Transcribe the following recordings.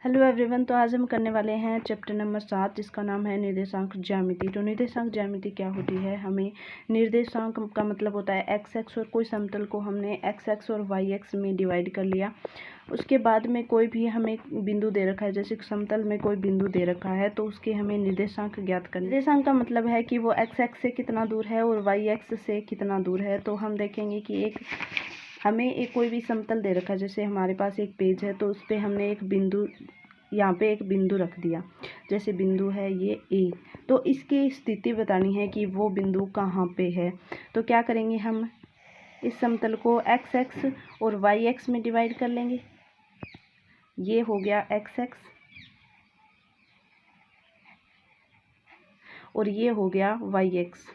Hello everyone. तो आज हम करने वाले हैं चैप्टर नंबर 7 जिसका नाम है निर्देशांक ज्यामिति। तो निर्देशांक ज्यामिति क्या होती है? हमें निर्देशांक का मतलब होता है एक्स एक्स, और कोई समतल को हमने एक्स एक्स और वाई एक्स में डिवाइड कर लिया। उसके बाद में कोई भी हमें बिंदु दे रखा है, जैसे समतल में कोई बिंदु दे रखा है तो उसके हमें निर्देशांक ज्ञात करना। निर्देशांक का मतलब है कि वो एक्स एक्स से कितना दूर है और वाई एक्स से कितना दूर है। तो हम देखेंगे कि हमें एक कोई भी समतल दे रखा है, जैसे हमारे पास एक पेज है तो उस पर हमने एक बिंदु, यहाँ पे एक बिंदु रख दिया, जैसे बिंदु है ये ए। तो इसकी स्थिति बतानी है कि वो बिंदु कहाँ पे है। तो क्या करेंगे, हम इस समतल को एक्स एक्स और वाई एक्स में डिवाइड कर लेंगे। ये हो गया एक्स एक्स और ये हो गया वाई एक्स।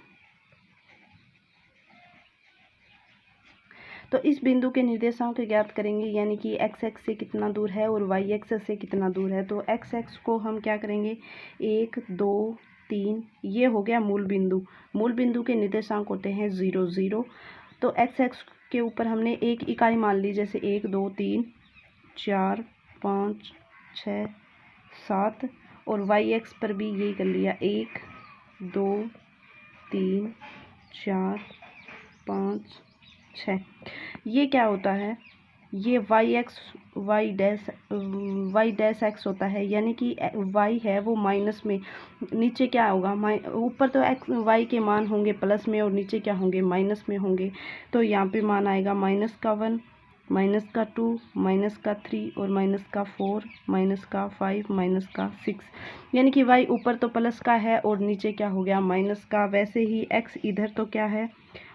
तो इस बिंदु के निर्देशांक ज्ञात करेंगे, यानी कि एक्स एक्स से कितना दूर है और वाई एक्स से कितना दूर है। तो एक्स एक्स को हम क्या करेंगे, 1 2 3, ये हो गया मूल बिंदु। मूल बिंदु के निर्देशांक होते हैं 0 0। तो एक्स एक्स के ऊपर हमने एक इकाई मान ली, जैसे 1 2 3 4 5 6 7, और वाई एक्स पर भी यही कर लिया, 1 2 3 4 5 6। ये क्या होता है, ये Y X Y dash X होता है, यानी कि वाई है वो माइनस में, नीचे क्या होगा, ऊपर तो एक्स वाई के मान होंगे प्लस में और नीचे क्या होंगे, माइनस में होंगे। तो यहाँ पे मान आएगा -1, -2, -3 और -4, -5, -6। यानी कि वाई ऊपर तो प्लस का है और नीचे क्या हो गया, माइनस का। वैसे ही एक्स इधर तो क्या है,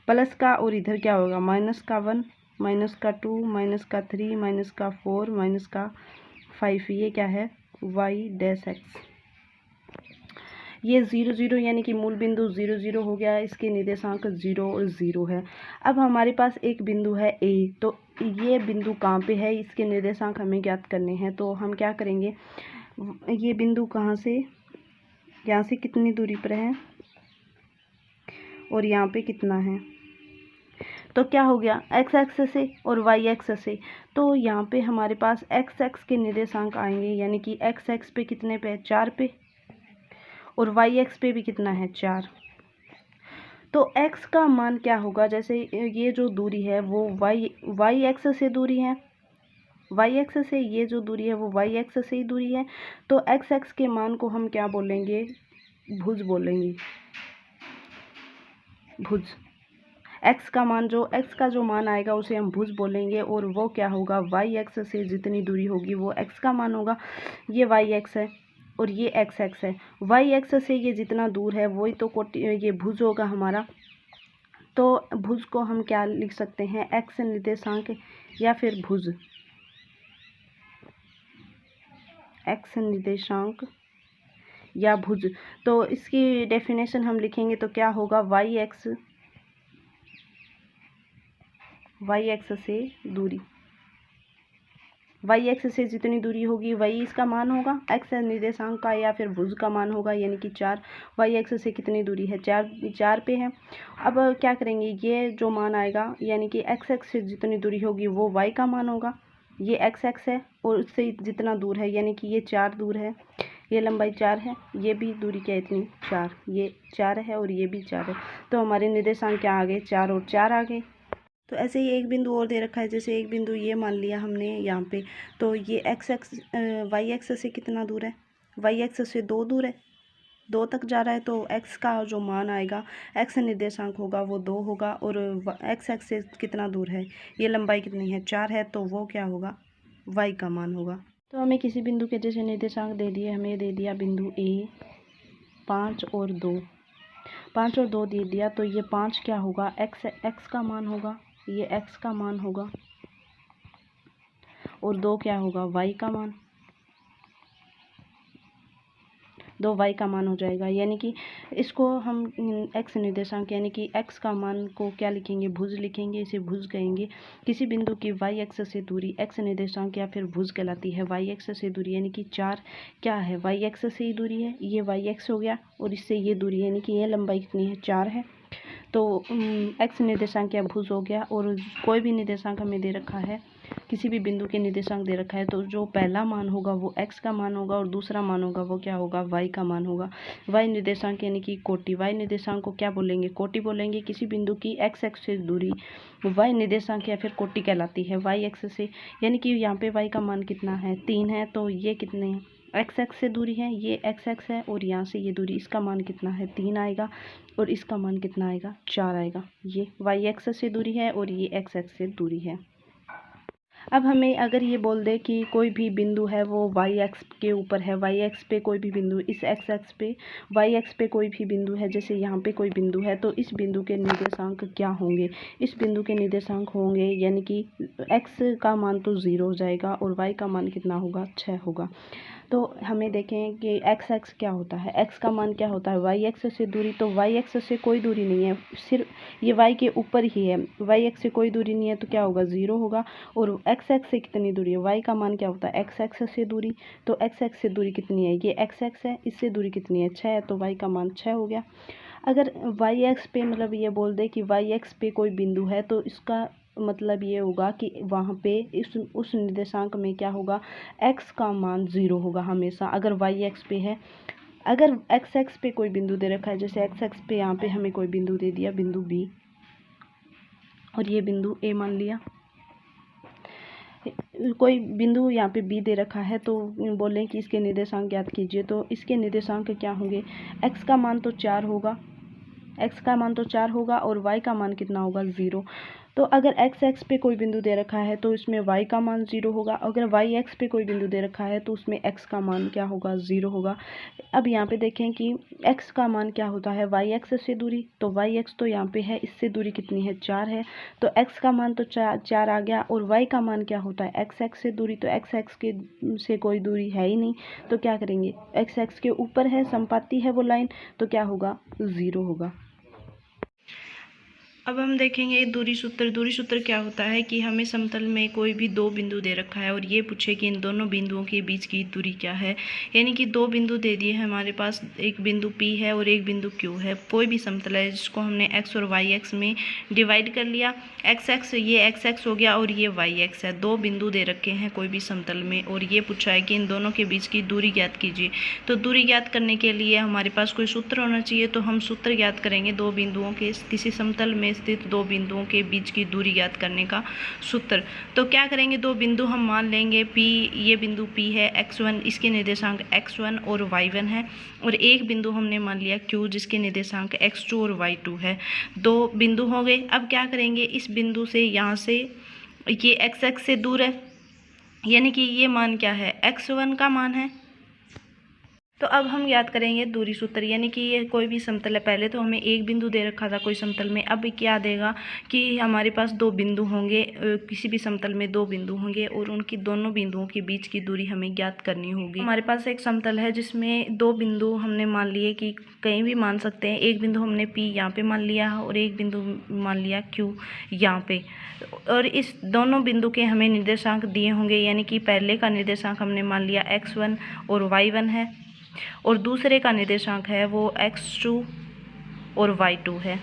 प्लस का, और इधर क्या होगा, -1, -2, -3, -4, -5। ये क्या है, वाई डैश एक्स। ये 0 0 यानी कि मूल बिंदु 0 0 हो गया, इसके निर्देशांक 0 और 0 है। अब हमारे पास एक बिंदु है ए। तो ये बिंदु कहाँ पे है, इसके निर्देशांक हमें ज्ञात करने हैं। तो हम क्या करेंगे, ये बिंदु कहाँ से, यहाँ से कितनी दूरी पर है और यहाँ पे कितना है। तो क्या हो गया, एक्स एक्स से और वाई एक्स से। तो यहाँ पे हमारे पास एक्स एक्स के निर्देशांक आएंगे, यानी कि एक्स एक्स पे कितने पे, 4 पे, और वाई एक्स पे भी कितना है, 4। तो x का मान क्या होगा, जैसे ये जो दूरी है वो वाई एक्स से दूरी है, वाई एक्स से ये जो दूरी है वो वाई एक्स से ही दूरी है। तो एक्स एक्स के मान को हम क्या बोलेंगे, भुज बोलेंगे, भुज। एक्स का जो मान आएगा उसे हम भुज बोलेंगे, और वो क्या होगा, वाई एक्स से जितनी दूरी होगी वो एक्स का मान होगा। ये वाई एक्स है और ये एक्स एक्स है, वाई एक्स से ये जितना दूर है वही तो ये भुज होगा हमारा। तो भुज को हम क्या लिख सकते हैं, एक्स निर्देशांक या फिर भुज, एक्स निर्देशांक या भुज। तो इसकी डेफिनेशन हम लिखेंगे तो क्या होगा, वाई एक्स से दूरी, वाई एक्स से जितनी दूरी होगी वही इसका मान होगा, एक्स निर्देशांक का या फिर भुज का मान होगा, यानी कि 4। वाई एक्स से कितनी दूरी है, 4 पे है। अब क्या करेंगे, ये जो मान आएगा, यानी कि एक्स एक्स से जितनी दूरी होगी वो वाई का मान होगा। ये एक्स एक्स है और उससे जितना दूर है, यानी कि ये 4 दूर है, ये लंबाई 4 है, ये भी दूरी क्या है, इतनी 4, ये 4 है और ये भी 4 है। तो हमारे निर्देशांक क्या आ गए, 4 और 4 आ गए। तो ऐसे ही एक बिंदु और दे रखा है, जैसे एक बिंदु ये मान लिया हमने यहाँ पे। तो ये एक्स एक्स वाई एक्स से कितना दूर है, वाई एक्स से 2 दूर है, 2 तक जा रहा है। तो एक्स का जो मान आएगा, एक्स निर्देशांक होगा वो 2 होगा, और एक्स एक्स से कितना दूर है, ये लंबाई कितनी है, 4 है, तो वो क्या होगा, वाई का मान होगा। तो हमें किसी बिंदु के जैसे निर्देशांक दे दिए, हमें दे दिया बिंदु ए 5 और 2, 5 और 2 दे दिया। तो ये 5 क्या होगा, एक्स का मान होगा, ये एक्स का मान होगा, और 2 क्या होगा, वाई का मान, 2 वाई का मान हो जाएगा। यानी कि इसको हम एक्स निर्देशांक, यानी कि एक्स का मान को क्या लिखेंगे, भुज लिखेंगे, इसे भुज कहेंगे। किसी बिंदु की वाई एक्स से दूरी एक्स निर्देशांक या फिर भुज कहलाती है। वाई एक्स से दूरी यानी कि 4 क्या है, वाई एक्स से ही दूरी है, ये वाई एक्स हो गया, और इससे ये दूरी यानी कि ये लंबाई कितनी है, 4 है। तो एक्स निर्देशांक या भुज हो गया। और कोई भी निर्देशांक हमें दे रखा है किसी भी बिंदु के निर्देशांक दे रखा है तो जो पहला मान होगा वो x का मान होगा और दूसरा मान होगा वो क्या होगा, y का मान होगा। y निर्देशांक यानी कि कोटि, y निर्देशांक को क्या बोलेंगे, कोटि बोलेंगे। किसी बिंदु की x एक्स से दूरी y निर्देशांक या फिर कोटि कहलाती है। y एक्स से यानी कि यहाँ पे y का मान कितना है, 3 है, तो ये कितने एक्स एक्स से दूरी है, ये एक्स एक्स है और यहाँ से ये दूरी, इसका मान कितना है, 3 आएगा और इसका मान कितना आएगा, 4 आएगा। ये वाई एक्स से दूरी है और ये एक्स एक्स से दूरी है। अब हमें अगर ये बोल दे कि कोई भी बिंदु है वो वाई एक्स के ऊपर है, वाई एक्स पे कोई भी बिंदु, इस एक्स एक्स पे वाई एक्स पे कोई भी बिंदु है, जैसे यहाँ पे कोई बिंदु है, तो इस बिंदु के निर्देशांक क्या होंगे, इस बिंदु के निर्देशांक होंगे यानी कि एक्स का मान तो 0 हो जाएगा और वाई का मान कितना होगा, 6 होगा। तो हमें देखें कि एक्स एक्स क्या होता है, एक्स का मान क्या होता है, वाई एक्स से दूरी, तो वाई एक्स से कोई दूरी नहीं है, सिर्फ ये वाई के ऊपर ही है, वाई एक्स से कोई दूरी नहीं है तो क्या होगा, 0 होगा। और एक्स एक्स से कितनी दूरी है, वाई का मान क्या होता है, एक्स एक्स से दूरी, तो एक्स एक्स से दूरी कितनी है, ये एक्स एक्स है, इससे दूरी कितनी है, 6 है, तो वाई का मान 6 हो गया। अगर वाई एक्स पे मतलब ये बोल दे कि वाई एक्स पे कोई बिंदु है तो इसका मतलब ये होगा कि वहाँ पे उस निर्देशांक में क्या होगा, x का मान 0 होगा हमेशा, अगर y x पे है। अगर x x पे कोई बिंदु दे रखा है, जैसे x x पे यहाँ पे हमें कोई बिंदु दे दिया, बिंदु B, और ये बिंदु A मान लिया, कोई बिंदु यहाँ पे B दे रखा है, तो बोलें कि इसके निर्देशांक ज्ञात कीजिए, तो इसके निर्देशांक क्या होंगे, x का मान तो 4 होगा, x का मान तो 4 होगा और y का मान कितना होगा, 0। तो अगर x x पे कोई बिंदु दे रखा है तो इसमें y का मान 0 होगा, अगर y x पे कोई बिंदु दे रखा है तो उसमें x का मान क्या होगा, 0 होगा। अब यहाँ पे देखें कि x का मान क्या होता है, y x से दूरी, तो y x तो यहाँ पे है, इससे दूरी कितनी है, 4 है, तो x का मान तो 4 आ गया। और y का मान क्या होता है, x x से दूरी, तो x x के से कोई दूरी है ही नहीं, तो क्या करेंगे, x x के ऊपर है, समपाती है वो लाइन, तो क्या होगा, 0 होगा। अब हम देखेंगे दूरी सूत्र क्या होता है कि हमें समतल में कोई भी 2 बिंदु दे रखा है और ये पूछे कि इन दोनों बिंदुओं के बीच की दूरी क्या है, यानी कि 2 बिंदु दे दिए हैं हमारे पास, एक बिंदु P है और एक बिंदु Q है। कोई भी समतल है जिसको हमने x और y x में डिवाइड कर लिया, x x ये x x हो गया और ये y x है, 2 बिंदु दे रखे हैं कोई भी समतल में और ये पूछा है कि इन दोनों के बीच की दूरी ज्ञात कीजिए। तो दूरी ज्ञात करने के लिए हमारे पास कोई सूत्र होना चाहिए, तो हम सूत्र ज्ञात करेंगे 2 बिंदुओं के, किसी समतल में स्थित 2 बिंदुओं के बीच की दूरी ज्ञात करने का सूत्र। तो क्या करेंगे, 2 बिंदु हम मान लेंगे P, ये बिंदु P है, x1 इसके निर्देशांक x1 और y1 है, और एक बिंदु हमने मान लिया Q जिसके निर्देशांक x2 और y2 है। 2 बिंदु हो गए। अब क्या करेंगे, इस बिंदु से यहाँ से ये x x से दूर है, यानी कि ये मान क्या है, x1 का मान है। तो अब हम याद करेंगे दूरी सूत्र, यानी कि ये कोई भी समतल है, पहले तो हमें एक बिंदु दे रखा था कोई समतल में, अब क्या देगा कि हमारे पास 2 बिंदु होंगे, किसी भी समतल में 2 बिंदु होंगे और उनकी दोनों बिंदुओं के बीच की दूरी हमें ज्ञात करनी होगी। हमारे पास एक समतल है जिसमें 2 बिंदु हमने मान लिए कि कहीं भी मान सकते हैं, एक बिंदु हमने P यहाँ पे मान लिया और एक बिंदु मान लिया Q यहाँ पे, और इस दोनों बिंदु के हमें निर्देशांक दिए होंगे, यानी कि पहले का निर्देशांक हमने मान लिया x1 और y1 है और दूसरे का निर्देशांक है वो x2 और y2 है।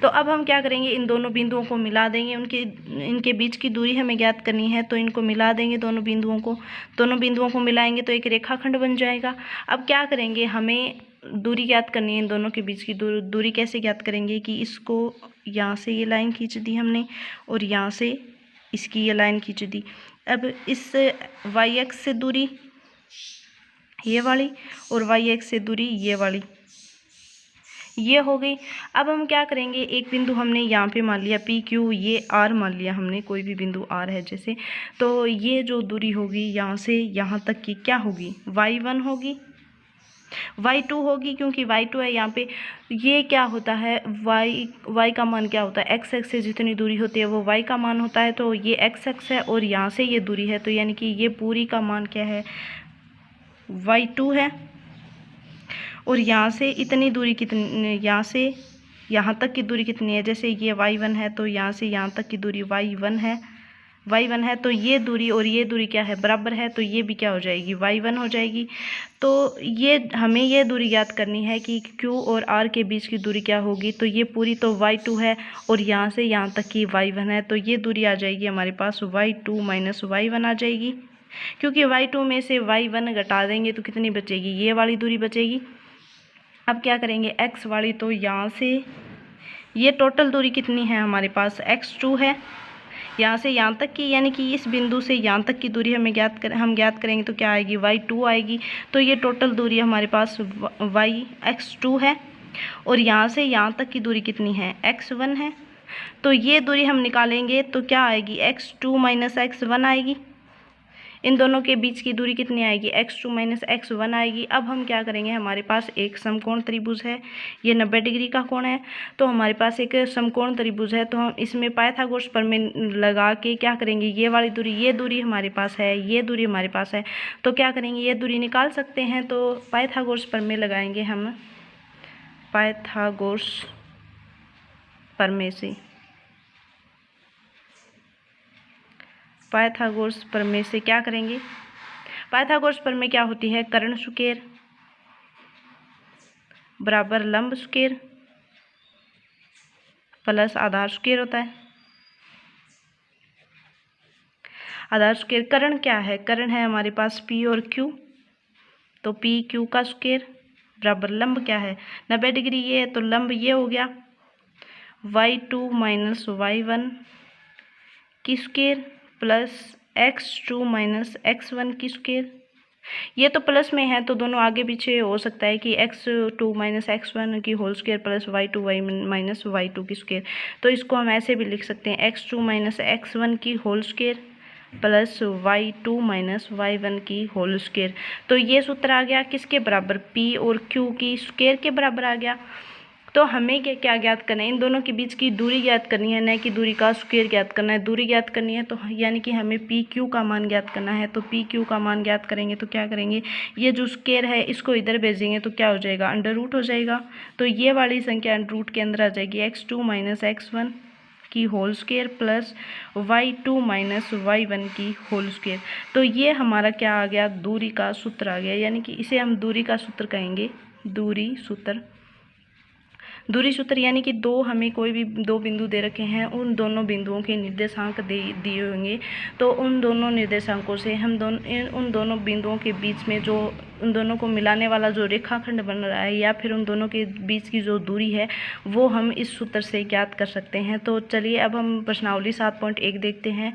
तो अब हम क्या करेंगे, इन दोनों बिंदुओं को मिला देंगे, इनके बीच की दूरी हमें ज्ञात करनी है, तो इनको मिला देंगे, दोनों बिंदुओं को मिलाएंगे तो एक रेखाखंड बन जाएगा। अब क्या करेंगे, हमें दूरी ज्ञात करनी है, इन दोनों के बीच की दूरी कैसे ज्ञात करेंगे कि इसको यहाँ से ये लाइन खींच दी हमने और यहाँ से इसकी ये लाइन खींच दी। अब इस y x से दूरी ये वाली और y x से दूरी ये वाली, ये हो गई। अब हम क्या करेंगे, एक बिंदु हमने यहाँ पे मान लिया P Q, ये R मान लिया हमने, कोई भी बिंदु R है जैसे, तो ये जो दूरी होगी यहाँ से यहाँ तक की क्या होगी, y1 होगी, y2 होगी, क्योंकि y2 है यहाँ पे। ये क्या होता है, y का मान क्या होता है, x x से जितनी दूरी होती है वो y का मान होता है, तो ये x x है और यहाँ से ये दूरी है, तो यानी कि ये पूरी का मान क्या है, y2 है। और यहाँ से इतनी दूरी कितनी, यहाँ से यहाँ तक की दूरी कितनी है, जैसे ये y1 है तो यहाँ से यहाँ तक की दूरी y1 है, y1 है, तो ये दूरी और ये दूरी क्या है, बराबर है, तो ये भी क्या हो जाएगी, y1 हो जाएगी। तो ये हमें ये दूरी याद करनी है कि q और r के बीच की दूरी क्या होगी, तो ये पूरी तो y2 है और यहाँ से यहाँ तक की y1 है, तो ये दूरी आ जाएगी हमारे पास y2 माइनस y1 आ जाएगी। क्योंकि y2 में से y1 घटा देंगे तो कितनी बचेगी, ये वाली दूरी बचेगी। अब क्या करेंगे, x वाली, तो यहाँ से ये टोटल दूरी कितनी है हमारे पास, x2 है, यहाँ से यहाँ तक की, यानी कि इस बिंदु से यहाँ तक की दूरी हमें हम ज्ञात करेंगे तो क्या आएगी, y2 आएगी। तो ये टोटल दूरी हमारे पास x2 है और यहाँ से यहाँ तक की दूरी कितनी है, x1 है। तो ये दूरी हम निकालेंगे तो क्या आएगी, x2 माइनस x1 आएगी। इन दोनों के बीच की दूरी कितनी आएगी, x2 माइनस x1 आएगी। अब हम क्या करेंगे, हमारे पास एक समकोण त्रिभुज है, ये 90 डिग्री का कोण है, तो हमारे पास एक समकोण त्रिभुज है, तो हम इसमें पाइथागोरस प्रमेय लगा के क्या करेंगे, ये वाली दूरी, ये दूरी हमारे पास है, ये दूरी हमारे पास है, तो क्या करेंगे, ये दूरी निकाल सकते हैं। तो पाइथागोरस प्रमेय लगाएंगे हम, पाइथागोरस प्रमेय से, पाइथागोरस प्रमेय से क्या करेंगे, पाइथागोरस प्रमेय क्या होती है, कर्ण स्क्वायर बराबर लंब स्क्वायर प्लस आधार स्क्वायर होता है। आधार स्क्वायर, कर्ण क्या है, कर्ण है हमारे पास p और q, तो p q का स्क्वायर बराबर लंब क्या है, 90 डिग्री ये है, तो लंब ये हो गया y2 माइनस y1 की square plus x2 minus x1 की स्क्वायर। ये तो प्लस में है तो दोनों आगे पीछे हो सकता है कि x2 माइनस x1 की whole square plus y2 minus y2 की स्क्वायर। तो इसको हम ऐसे भी लिख सकते हैं, x2 माइनस x1 की whole square plus y2 minus y1 की होल स्क्वायर। तो ये सूत्र आ गया किसके बराबर, p और q की स्क्वायर के बराबर आ गया। तो हमें क्या ज्ञात करना है, इन दोनों के बीच की दूरी ज्ञात करनी है, न कि दूरी का स्क्वायर ज्ञात करना है। दूरी ज्ञात करनी है तो यानी कि हमें पी क्यू का मान ज्ञात करना है। तो पी क्यू का मान ज्ञात करेंगे तो क्या करेंगे, ये जो स्क्वायर है इसको इधर भेजेंगे तो क्या हो जाएगा, अंडर रूट हो जाएगा। तो ये वाली संख्या अंडर रूट के अंदर आ जाएगी, x2 माइनस x1 की whole square plus y2 minus y1 की होल स्क्वायर। तो ये हमारा क्या आ गया, दूरी का सूत्र आ गया, यानी कि इसे हम दूरी का सूत्र कहेंगे, दूरी सूत्र। दूरी सूत्र यानी कि हमें कोई भी दो बिंदु दे रखे हैं, उन दोनों बिंदुओं के निर्देशांक दिए होंगे, तो उन दोनों निर्देशांकों से हम उन दोनों बिंदुओं के बीच में जो उन दोनों को मिलाने वाला जो रेखाखंड बन रहा है या फिर उन दोनों के बीच की जो दूरी है वो हम इस सूत्र से ज्ञात कर सकते हैं। तो चलिए अब हम प्रश्नावली 7.1 देखते हैं।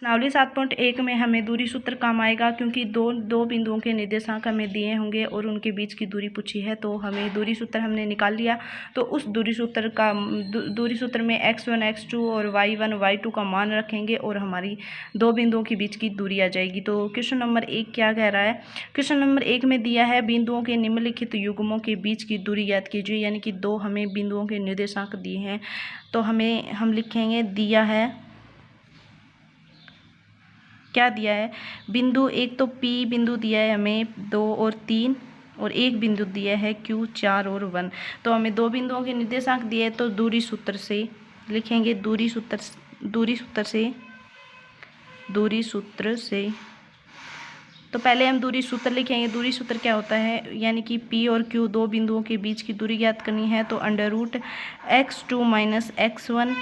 प्रश्नावली 7.1 में हमें दूरी सूत्र काम आएगा, क्योंकि दो बिंदुओं के निर्देशांक हमें दिए होंगे और उनके बीच की दूरी पूछी है, तो हमें दूरी सूत्र हमने निकाल लिया। तो उस दूरी सूत्र में x1 x2 और y1 y2 का मान रखेंगे और हमारी दो बिंदुओं के बीच की दूरी आ जाएगी। तो क्वेश्चन नंबर 1 क्या कह रहा है, क्वेश्चन नंबर 1 में दिया है बिंदुओं के निम्नलिखित युग्मों के बीच की दूरी ज्ञात कीजिए, यानी कि दो हमें बिंदुओं के निर्देशांक दिए हैं। तो हम लिखेंगे, दिया है, क्या दिया है, बिंदु एक तो P बिंदु दिया है हमें 2 और 3 और एक बिंदु दिया है Q 4 और 1। तो हमें दो बिंदुओं के निर्देशांक दिए हैं, तो दूरी सूत्र से लिखेंगे, दूरी सूत्र से तो पहले हम दूरी सूत्र लिखेंगे। दूरी सूत्र क्या होता है, यानी कि P और Q दो बिंदुओं के बीच की दूरी ज्ञात करनी है, तो under root x2 minus x1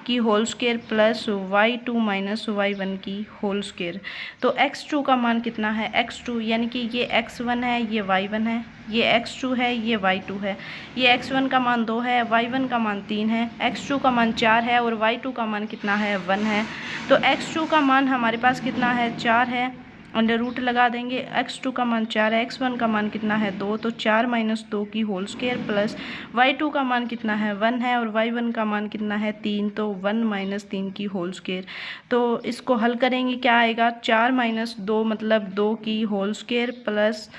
की whole square plus y2 minus y1 की होल स्क्वायर। तो x2 का मान कितना है, x2 यानी कि ये x1 है, ये y1 है, ये x2 है, ये y2 है, ये x1 का मान 2 है, y1 का मान 3 है, x2 का मान 4 है और y2 का मान कितना है, 1 है। तो x2 का मान हमारे पास कितना है, 4 है, अंडर रूट लगा देंगे, x2 का मान 4 है, x1 का मान कितना है, 2, तो 4 माइनस 2 की होल स्क्वायर प्लस y2 का मान कितना है, 1 है और y1 का मान कितना है, 3, तो 1 माइनस 3 की होल स्क्वायर। तो इसको हल करेंगे, क्या आएगा, 4 माइनस 2 मतलब 2 की होल स्क्वायर प्लस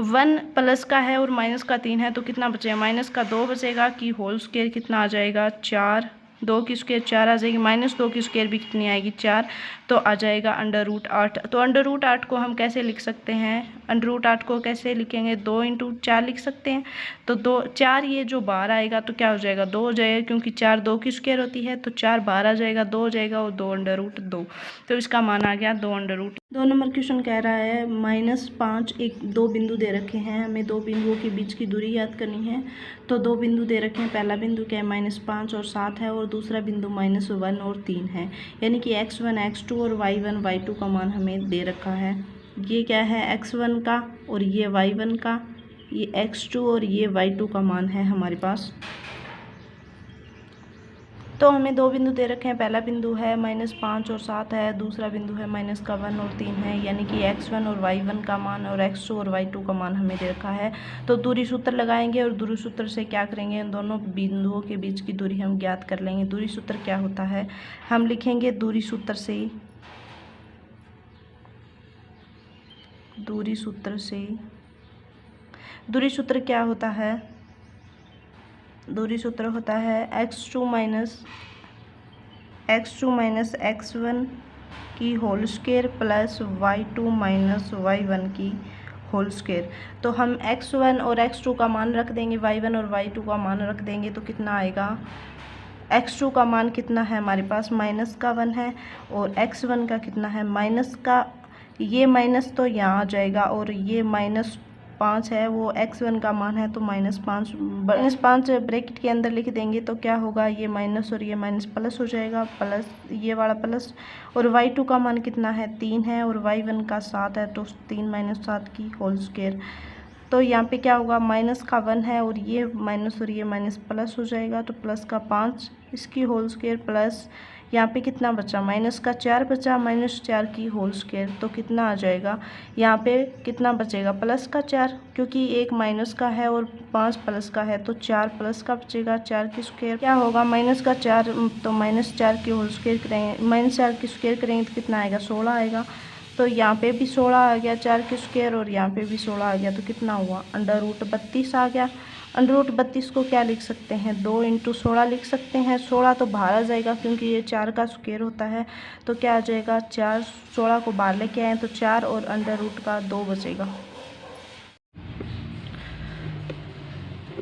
1 प्लस का है और माइनस का 3 है, तो कितना बचेगा, माइनस का 2 बचेगा, की होल स्क्वायर कितना आ जाएगा, 4 2 की स्क्वायर 4 आ जाएगी, -2 की स्क्वायर भी कितनी आएगी 4, तो आ जाएगा √8। तो √8 को हम कैसे लिख सकते हैं, √8 को कैसे लिखेंगे, 2 × 4 लिख सकते हैं। तो 2 4 ये जो बाहर आएगा तो क्या हो जाएगा 2 हो जाएगा, क्योंकि 4 2 की स्क्वायर होती है, तो 4 बाहर आ जाएगा 2 हो जाएगा और 2 √2, तो इसका मान आ गया 2 2 नंबर क्वेश्चन कह रहा है -5 दो बिंदु दे रखे हैं, हमें दो बिंदुओं के बीच की दूरी याद करनी है। तो दो बिंदु दे रखे हैं, पहला बिंदु क्या है -5 और 7 है, और दूसरा बिंदु -1 और 3 है, यानी कि x1 x2 और y1 y2 का मान हमें दे रखा है। ये क्या है x1 का और ये y1 का, ये x2 और ये y2 का मान है हमारे पास। तो हमें दो बिंदु दे रखे हैं, पहला बिंदु है -5 और 7 है, दूसरा बिंदु है -1 और 3 है, यानी कि x1 और y1 का मान और x2 और y2 का मान हमें दे रखा है। तो दूरी सूत्र लगाएंगे और दूरी सूत्र से क्या करेंगे, इन दोनों बिंदुओं के बीच की दूरी हम ज्ञात कर लेंगे। दूरी सूत्र क्या होता है, हम लिखेंगे दूरी सूत्र से दूरी सूत्र क्या होता है, दूरी सूत्र होता है x2 x1 की whole square plus y2 y1 की होल स्क्वायर। तो हम x1 और x2 का मान रख देंगे, y1 और y2 का मान रख देंगे, तो कितना आएगा, x2 का मान कितना है हमारे पास -1 है, और x1 का कितना है ये माइनस तो यहाँ आ जाएगा, और ये -5 है, वो x1 का मान है, तो -5 ब्रैकेट के अंदर लिख देंगे, तो क्या होगा, ये माइनस और ये माइनस प्लस हो जाएगा, प्लस ये वाला प्लस, और y2 का मान कितना है 3 है, और y1 का 7 है, तो 3 - 7 की होल स्क्वायर। तो यहाँ पे क्या होगा, -1 है, और ये माइनस और ये माइनस प्लस हो जाएगा, तो +5 इसकी होल स्क्वायर, प्लस यहाँ पे कितना बचा, -4 बचा, -4 की होल स्क्वायर, तो कितना आ जाएगा, यहाँ पे कितना बचेगा, +4, क्योंकि एक माइनस का है और 5 प्लस का है, तो 4 प्लस का बचेगा, 4 की स्क्वायर क्या होगा, -4, तो -4 की होल स्क्वायर करेंगे, -4 की स्क्वायर करेंगे तो कितना आएगा, 16 आएगा। तो यहाँ पे भी 16 आ गया 4 की स्क्वायर, और यहाँ पे भी 16 आ गया, तो कितना हुआ, √32 आ गया। √32 को क्या लिख सकते हैं, 2 × 16 लिख सकते हैं। 16 तो बाहर आ जाएगा क्योंकि ये 4 का स्क्वायर होता है, तो क्या आ जाएगा 4, 16 को बाहर लेके आए तो 4 और √2 बचेगा।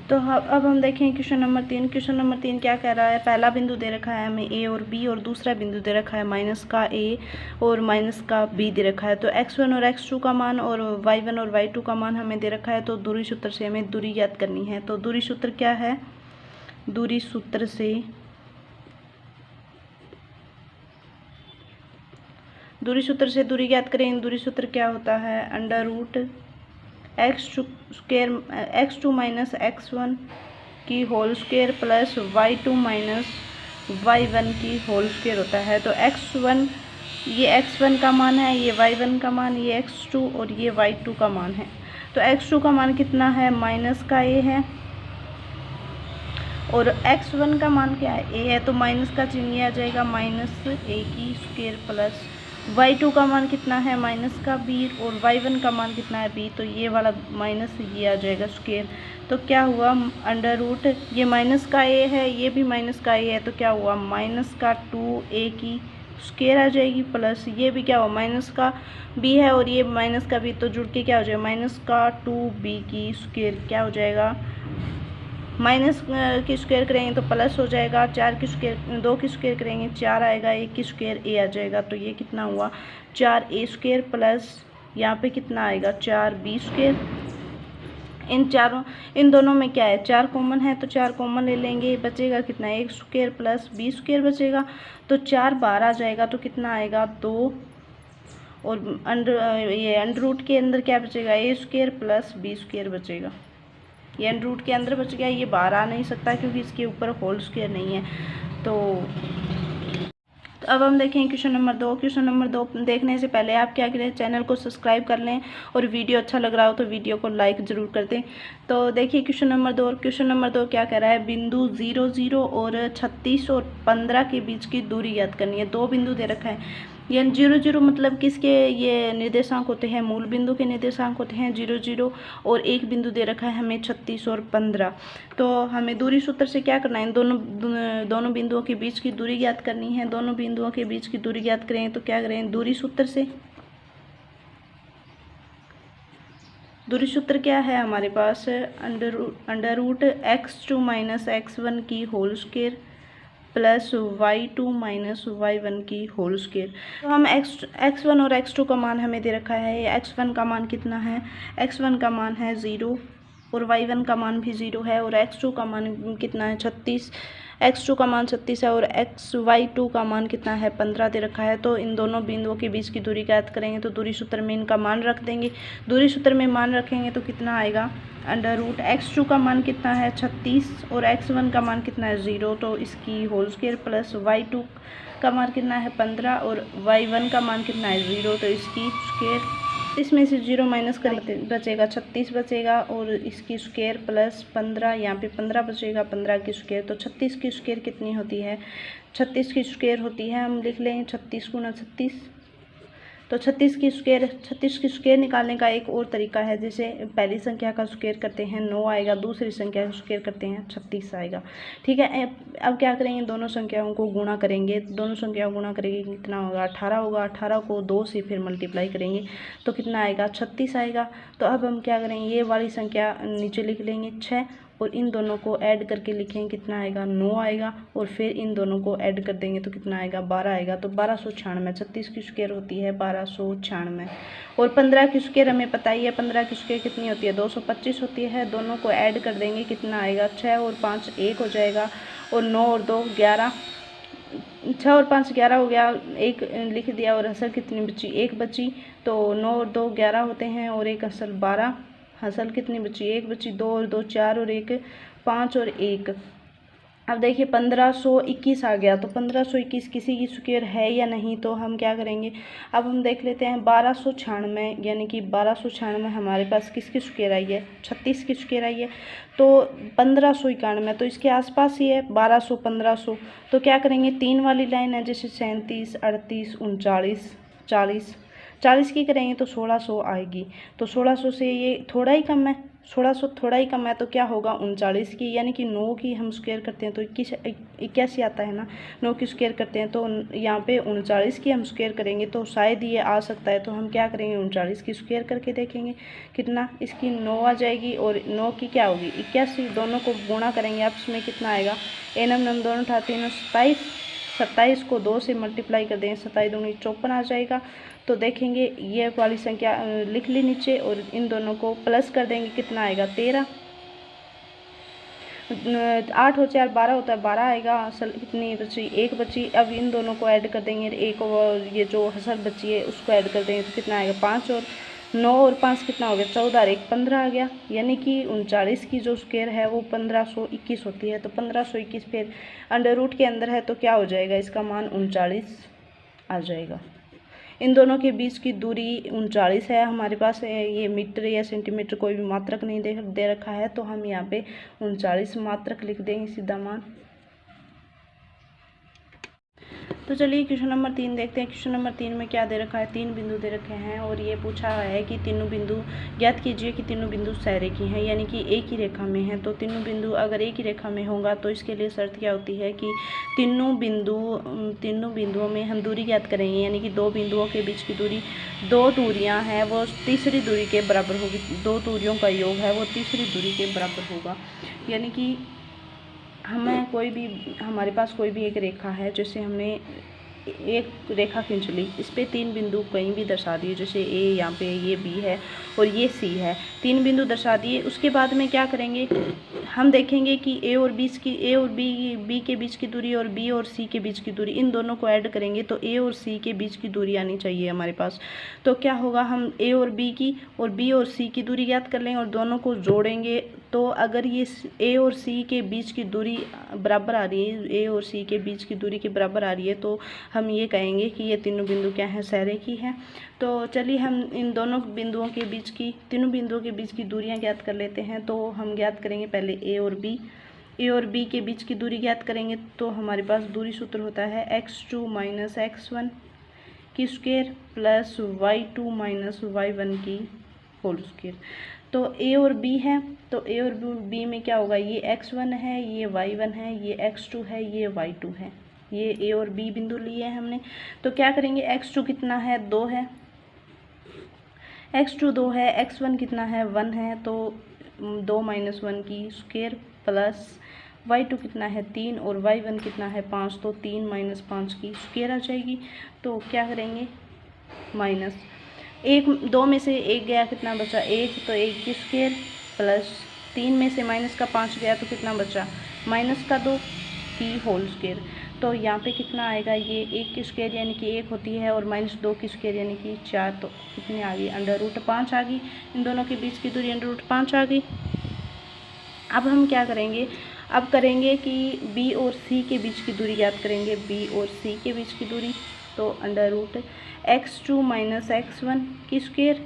तो अब हम देखें क्वेश्चन नंबर 3। क्वेश्चन नंबर 3 क्या कह रहा है, पहला बिंदु दे रखा है हमें a और b, और दूसरा बिंदु दे रखा है -a और -b दे रखा है। तो x1 और x2 का मान और y1 और y2 का मान हमें दे रखा है। तो दूरी सूत्र से हमें दूरी ज्ञात करनी है। तो दूरी सूत्र क्या है, दूरी सूत्र से दूरी ज्ञात करें। दूरी सूत्र क्या होता है, √x2 - x1 की whole square plus y2 - y1 की होल स्क्वायर होता है। तो x1 ये x1 का मान है, ये y1 का मान, ये x2 और ये y2 का मान है। तो x2 का मान कितना है, -a है, और x1 का मान क्या है, a है, तो माइनस का चिन्ह आ जाएगा, -a की स्क्वायर प्लस y2 का मान कितना है, -b, और y1 का मान कितना है, b, तो ये वाला माइनस ये आ जाएगा स्क्वायर। तो क्या हुआ, ये -a है, ये भी -a है, तो क्या हुआ, -2a की स्क्वायर आ जाएगी, प्लस ये भी क्या हुआ, -b है और ये -b, तो जुड़ के क्या हो जाएगा, -2b की स्क्वायर क्या हो जाएगा, माइनस की स्क्वायर करेंगे तो प्लस हो जाएगा, 4 की स्क्वायर 2 की स्क्वायर करेंगे 4 आएगा, 1 की स्क्वायर a आ जाएगा। तो ये कितना हुआ, 4a² प्लस यहाँ पे कितना आएगा, 4b²। इन दोनों में क्या है, 4 कॉमन है, तो 4 कॉमन ले लेंगे, बचेगा कितना, 1² प्लस b² बचेगा। तो 4 बाहर आ जाएगा, तो कितना आएगा, 2, और अंडर के अंदर क्या बचेगा, a² प्लस b² बचेगा। ये अंडर रूट के अंदर बच गया, ये बाहर आ नहीं सकता क्योंकि इसके ऊपर होल स्क्वायर नहीं है। तो अब हम देखें क्वेश्चन नंबर 2। क्वेश्चन नंबर 2 देखने से पहले आप क्या करें, चैनल को सब्सक्राइब कर लें, और वीडियो अच्छा लग रहा हो तो वीडियो को लाइक ज़रूर कर दें। तो देखिए क्वेश्चन नंबर 2। क्वेश्चन नंबर 2 क्या कह रहा है, बिंदु 0, 0 और 36 और 15 के बीच की दूरी याद करनी है। दो बिंदु दे रखा है, यानी 0 0 मतलब किसके ये निर्देशांक होते हैं, मूल बिंदु के निर्देशांक होते हैं 0 0। और एक बिंदु दे रखा है हमें 36 और 15। तो हमें दूरी सूत्र से क्या करना है, दोनों बिंदुओं के बीच की दूरी ज्ञात करनी है। दोनों बिंदुओं के बीच की दूरी ज्ञात करें तो क्या करें, दूरी सूत्र से। दूरी सूत्र क्या है हमारे पास, under root x2 minus x1 की whole square plus y2 minus y1 की होल स्क्वायर। तो हम x1 और x2 का मान हमें दे रखा है। x1 का मान कितना है, x1 का मान है 0 और y1 का मान भी 0 है और x2 का मान कितना है 36। x2 का मान 36 है और y2 का मान कितना है 15 दे रखा है। तो इन दोनों बिंदुओं के बीच की दूरी ज्ञात करेंगे तो दूरी सूत्र में इनका मान रख देंगे। दूरी सूत्र में मान रखेंगे तो कितना आएगा, अंडर रूट x2 का मान कितना है 36 और x1 का मान कितना है 0, तो इसकी होल स्क्वायर प्लस y2 का मान कितना है 15 और y1 का मान कितना है 0, तो इसकी स्क्वायर। इसमें से 0 माइनस करते बचेगा 36 बचेगा और इसकी स्क्वायर प्लस 15, यहाँ पे 15 बचेगा, 15 की स्क्वायर। तो 36 की स्क्वायर कितनी होती है, 36 की स्क्वायर होती है, हम लिख लें 36 गुना 36। तो 36 की स्क्वायर निकालने का एक और तरीका है, जैसे पहली संख्या का स्क्वायर करते हैं 9 आएगा, दूसरी संख्या का स्क्वायर करते हैं 36 आएगा। ठीक है, अब क्या करेंगे, दोनों संख्याओं को गुणा करेंगे। दोनों संख्याओं को गुणा करेंगे कितना होगा, 18 होगा। 18 को 2 से फिर मल्टीप्लाई करेंगे तो कितना आएगा, 36 आएगा। तो अब हम क्या करेंगे, ये वाली संख्या नीचे लिख लेंगे 6 और इन दोनों को ऐड करके लिखेंगे कितना आएगा, 9 आएगा। और फिर इन दोनों को ऐड कर देंगे तो कितना आएगा, 12 आएगा। तो 1296। 36 की स्क्वायर होती है 1296 और 15 की स्क्वायर हमें पता ही है, 15 की स्क्वायर कितनी होती है 225 होती है। दोनों को ऐड कर देंगे कितना आएगा, 6 और 5 1 हो जाएगा और 9 और 2 11, 6 और 5 11 हो गया, एक लिख दिया और असल कितनी बची, एक बची। तो 9 और 2 11 होते हैं और एक असल 12, असल कितनी बची, एक बची, 2 और 2 4 और 1 5 और 1। अब देखिए 1521 आ गया। तो 1521 किसी की स्क्वायर है या नहीं, तो हम क्या करेंगे, अब हम देख लेते हैं 1296, यानी कि 1296 हमारे पास किसकी स्क्वायर आई है, 36 की स्क्वायर आई है। तो 1591 तो इसके आसपास ही है 1200 1500। तो क्या करेंगे, 3 वाली लाइन है, जैसे 37 38 39 40, 40 की करेंगे तो 1600 आएगी। तो 1600 से ये थोड़ा ही कम है, 1600 थोड़ा ही कम है, तो क्या होगा 39 की, यानी कि 9 की हम स्क्वायर करते हैं तो 81 आता है ना, 9 की स्क्वायर करते हैं तो यहाँ पे 39 की हम स्क्वायर करेंगे तो शायद ये आ सकता है। तो हम क्या करेंगे, 39 की स्क्वायर करके देखेंगे कितना, इसकी 9 आ जाएगी और 9 की क्या होगी 81। दोनों को गुणा करेंगे आपस में कितना आएगा, नम दोनों 38 27, 27 को 2 से मल्टीप्लाई कर दें, 27 दूनी 54 आ जाएगा। तो देखेंगे ये वाली संख्या लिख ली नीचे और इन दोनों को प्लस कर देंगे कितना आएगा 13, 8 हो 4 12 होता है, 12 आएगा। असल कितनी बची, एक बची। अब इन दोनों को ऐड कर देंगे, एक और ये जो असल बची है उसको ऐड कर देंगे तो कितना आएगा 5 और 9 और 5 कितना हो गया 14 और 1 15 आ गया। यानी कि 39 की जो स्क्वायर है वो 1521 होती है। तो 1521 फिर अंडर रूट के अंदर है तो क्या हो जाएगा, इसका मान 39 आ जाएगा। इन दोनों के बीच की दूरी 39 है हमारे पास। ये मीटर या सेंटीमीटर कोई भी मात्रक नहीं दे रखा है, तो हम यहाँ पे 39 मात्रक लिख देंगे सीधा मान। तो चलिए क्वेश्चन नंबर 3 देखते हैं। क्वेश्चन नंबर 3 में क्या दे रखा है, 3 बिंदु दे रखे हैं और ये पूछा है कि तीनों बिंदु ज्ञात कीजिए कि तीनों बिंदु सहरेखी हैं, यानी कि एक ही रेखा में हैं। तो तीनों बिंदु अगर एक ही रेखा में होगा तो इसके लिए शर्त क्या होती है कि तीनों बिंदुओं में हम दूरी ज्ञात करेंगे, यानी कि 2 बिंदुओं के बीच की दूरी, 2 दूरियाँ हैं वो तीसरी दूरी के बराबर होगी। 2 दूरियों का योग है वो तीसरी दूरी के बराबर होगा। यानी कि हमें हमारे पास कोई भी एक रेखा है, जैसे हमने एक रेखा खींच ली, इस पे 3 बिंदु कहीं भी दर्शा दिए, जैसे ए यहाँ पे, ये बी है और ये सी है, 3 बिंदु दर्शा दिए। उसके बाद में क्या करेंगे, हम देखेंगे कि ए और बी के बीच की दूरी और बी और सी के बीच की दूरी, इन दोनों को ऐड करेंगे तो ए और सी के बीच की दूरी आनी चाहिए हमारे पास। तो क्या होगा, हम ए और बी की और बी और सी की दूरी ज्ञात कर लेंगे और दोनों को जोड़ेंगे। तो अगर ये ए और सी के बीच की दूरी बराबर आ रही है, ए और सी के बीच की दूरी के बराबर आ रही है, तो हम ये कहेंगे कि ये तीनों बिंदु क्या हैं, सहरेखी हैं। तो चलिए हम इन तीनों बिंदुओं के बीच की दूरियां ज्ञात कर लेते हैं। तो हम ज्ञात करेंगे पहले ए और बी के बीच की दूरी ज्ञात करेंगे। तो हमारे पास दूरी सूत्र होता है x2 माइनस x1, की square plus y2 minus y1 की होल स्क्वायर। तो a और b है, तो a और b में क्या होगा, ये x1 है, ये y1 है, ये x2 है, ये y2 है। ये a और b बिंदु लिए हैं हमने। तो क्या करेंगे, x2 कितना है, 2 है, x2 2 है, x1 कितना है, 1 है, तो 2 माइनस 1 की स्क्वायर प्लस y2 कितना है, 3 और y1 कितना है, 5, तो 3 माइनस 5 की स्क्वायर आ जाएगी। तो क्या करेंगे, माइनस एक, 2 में से 1 गया, कितना बचा, 1, तो 1 की स्क्वायर प्लस 3 में से माइनस का 5 गया, तो कितना बचा, माइनस का 2 की होल स्क्वायर। तो यहाँ पे कितना आएगा, ये 1 की स्क्वायर यानी कि 1 होती है, और माइनस 2 की स्क्वायर यानी कि 4, तो कितनी आ गई, √5 आ गई। इन दोनों के बीच की दूरी √5 आ गई। अब हम क्या करेंगे, अब करेंगे कि b और c के बीच की दूरी ज्ञात करेंगे, b और c के बीच की दूरी। तो √x2 माइनस x1 की square